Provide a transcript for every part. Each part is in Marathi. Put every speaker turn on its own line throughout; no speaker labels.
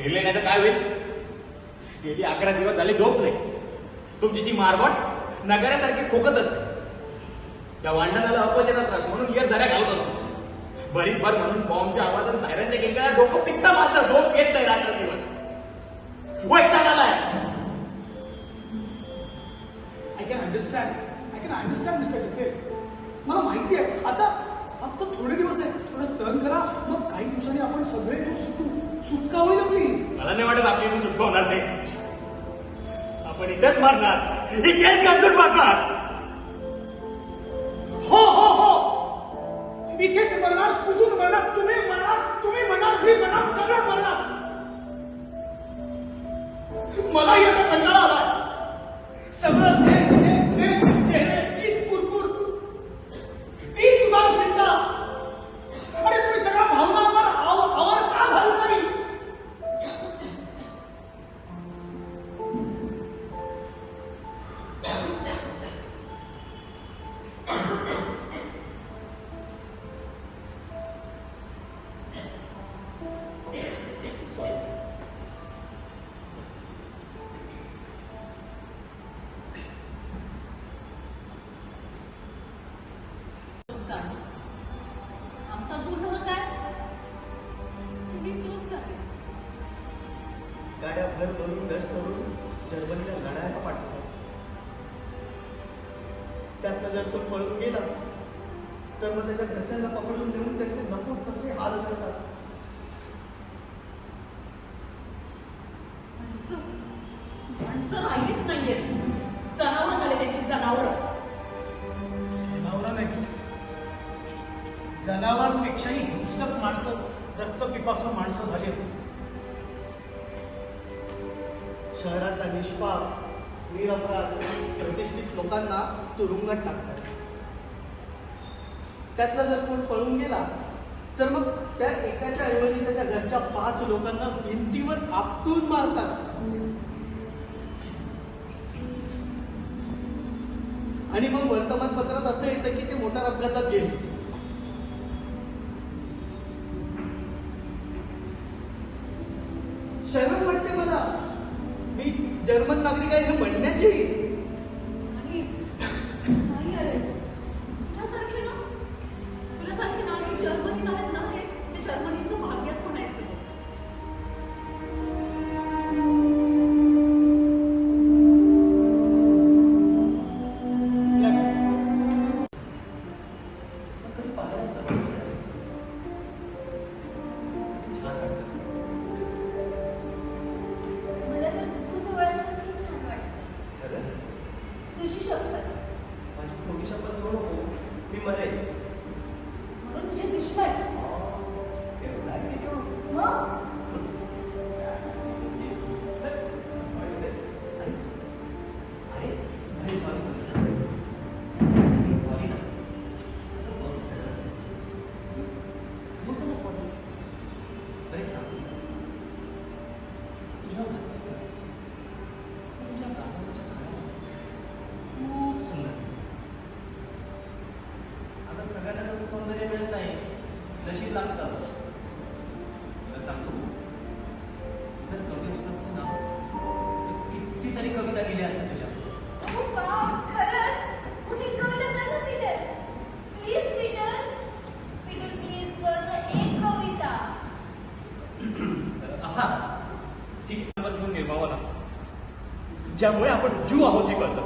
फिरले नाही तर काय होईल? गेली 11 दिवस झाले झोप नाही. तुमची जी मारगोट नगरासारखी खोकत असते. त्या वांडणाला अपचनात त्रास म्हणून येत जरा घालत असतो. भरीत भर म्हणून बॉम्बच्या आवाजात सायरनच्या किंकाला डोकं पित्त माझं झोप येत नाही रात्र दिवस. वैताग आलाय.
I can understand mister Diesel. मला माहिती आहे आता फक्त थोडे दिवस आहे, थोडं सहन करा. मग काही दिवसांनी आपण सगळे दूर सुटका होईल आपली.
मला नाही वाटत आपली सुटका होणार नाही. आपण इथेच मारणार, इथेच गंजून मारणार.
हो हो हो, इथेच मरणार, कुजून मरणार. तुम्ही म्हणणार, मी म्हणणार, सगळं मरणार. मलाही आता कंटाळा आलाय. सगळं तेच चेहरे, तीच कुरकुर, तीच उदासीनता. अरे तुम्ही सगळ्या भावनांवर आवर का घालत नाही?
आमचा गुन्हा काय? तुम्ही तोच आहे.
गाड्या भर भरून गस्त करून जर्मनीला लढायला पाठवलं. त्यातनं जर कोण पळून गेला तर मग त्याच्या घरच्यांना पकडून नेऊन त्याचे नको कसे हाल करतात.
माणसं राहिलीच नाहीये. जनावर झाले त्यांची जनावर.
जनावर नाही, जनावरांपेक्षाही हिंसक माणसं, रक्तपिपासू माणसं झाली होती.
शहरातल्या निष्पाप निरपराध प्रतिष्ठित लोकांना तुरुंगात टाकतात. त्यातला जर कोण पळून गेला तर मग त्या एकाच्या ऐवजी त्याच्या घरच्या 5 लोकांना भिंतीवर आपटून मारतात. आणि मग वर्तमानपत्रात असं येतं की ते मोटार अपघातात गेले. शरम वाटते मला. मी जर्मन नागरिक आहे हे म्हणण्याची.
नाही अरे, तुझ्यासारखे नागरिक जर्मनीत आहेत ना, ते जर्मनीचं भाग्यच म्हणायचं.
ज्यामुळे आपण जीव आहोत हे कळतं.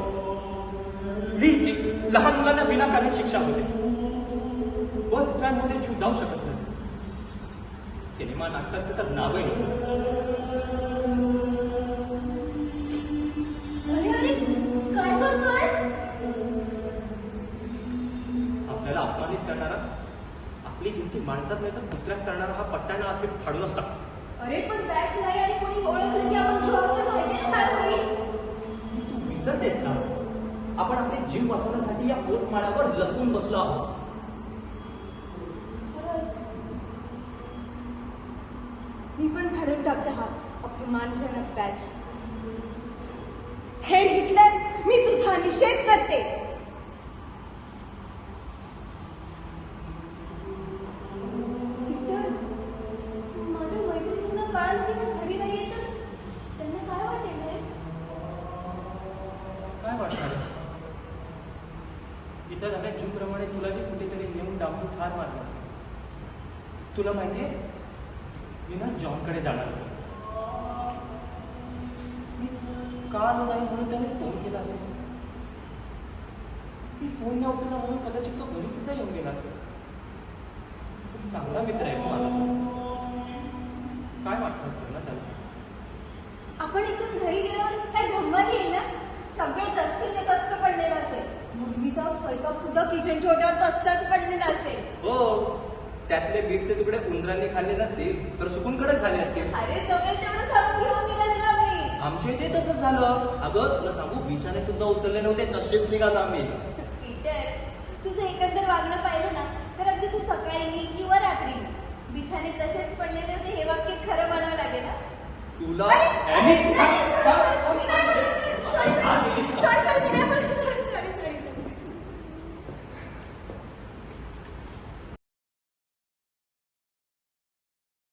लिह की लहान मुलांना विनाकारण शिक्षा होते. बस स्टँडमध्ये जीव जाऊ शकत नाही. सिनेमा नाटकाचं तर नावही नव्हतं.
अरे काय करतोयस?
आपल्याला अपमानित करणारा, आपली किमती माणसात नाही तर कुत्र्यात करणारा हा पट्ट्यानं आपले फाडूनच टाकतो.
अरे पण बॅच नाही आणि कोणी ओळखलं की आपण जॉब तर माहिती ना काय होईल?
तू विसरतेस ना, आपण आपले जीव वाचवण्यासाठी या पोटमाळ्यावर लपून बसलो आहोत.
खरंच मी पण फाडून टाकते हा अपमानजनक बॅच. हे हिटलर, मी तुझा निषेध करते. हिटलर, माझ्या मैत्रिणींना कळालं की मी घरी नाही
तू फार मारलास. तुला माहितीये मी ना जॉनकडे जाणार होतो. मी का आलो नाही म्हणून त्याने फोन केला असेल. मी फोन नाही उचलला म्हणून कदाचित तो घरी सुद्धा येऊन गेला असेल. खूप चांगला मित्र आहे तो माझा. काय वाटतं असेल ना त्याला.
आपण इथून घरी गेल्यावर काय धम्माली येईल ना. सगळे जसं तसं पडलेलं असेल. मुलगीचा स्वयंपाक सुद्धा किचन छोट्यावर तसंच पडलेला असेल.
हो, त्यातले बीटचे तुकडे उंदरांनी खाल्ले नसतील तर सुकून कडक झाले असतील.
अरे जमेल तेवढं सांगून घेऊन निघाले ना मी.
आमच्या इथे तसंच झालं. अगं तुला सांगू, बिछाने सुद्धा उचलले नव्हते, तसेच निघालो आम्ही.
पीटर, तुझं एकंदर वागणं पाहिलं ना तर अगदी तू सकाळी मी किंवा रात्री बिछाने तसेच पडलेले होते हे वाक्य खरं म्हणावं लागेल ना.
तुला
अरे,
ॲनी,
नाही, sorry,